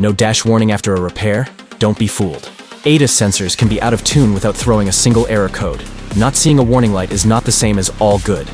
No dash warning after a repair? Don't be fooled. ADAS sensors can be out of tune without throwing a single error code. Not seeing a warning light is not the same as all good.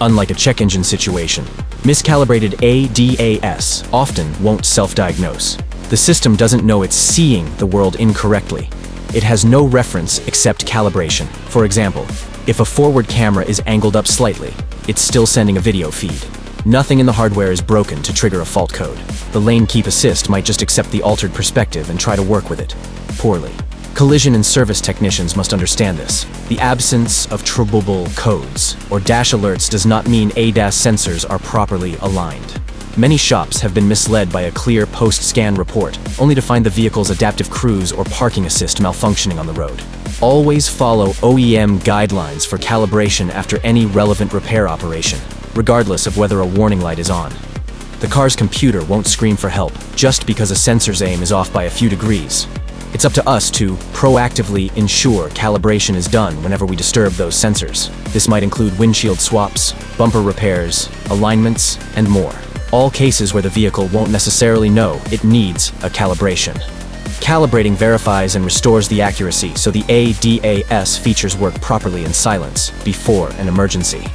Unlike a check engine situation, miscalibrated ADAS often won't self-diagnose. The system doesn't know it's seeing the world incorrectly. It has no reference except calibration. For example, if a forward camera is angled up slightly, it's still sending a video feed. Nothing in the hardware is broken to trigger a fault code. The lane keep assist might just accept the altered perspective and try to work with it. Poorly. Collision and service technicians must understand this. The absence of troublable codes or dash alerts does not mean ADAS sensors are properly aligned. Many shops have been misled by a clear post-scan report, only to find the vehicle's adaptive cruise or parking assist malfunctioning on the road. Always follow OEM guidelines for calibration after any relevant repair operation, regardless of whether a warning light is on. The car's computer won't scream for help just because a sensor's aim is off by a few degrees. It's up to us to proactively ensure calibration is done whenever we disturb those sensors. This might include windshield swaps, bumper repairs, alignments, and more. All cases where the vehicle won't necessarily know it needs a calibration. Calibrating verifies and restores the accuracy so the ADAS features work properly in silence before an emergency.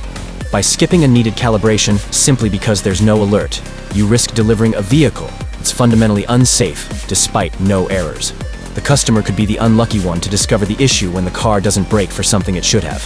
By skipping a needed calibration simply because there's no alert, you risk delivering a vehicle that's fundamentally unsafe despite no errors. The customer could be the unlucky one to discover the issue when the car doesn't brake for something it should have.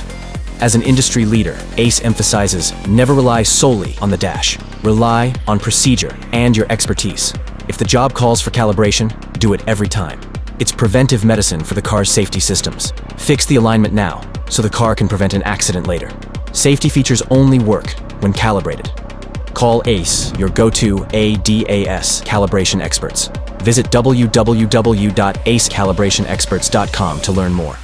As an industry leader, ACE emphasizes never rely solely on the dash. Rely on procedure and your expertise. If the job calls for calibration, do it every time. It's preventive medicine for the car's safety systems. Fix the alignment now, so the car can prevent an accident later. Safety features only work when calibrated. Call ACE, your go-to ADAS calibration experts. Visit www.acecalibrationexperts.com to learn more.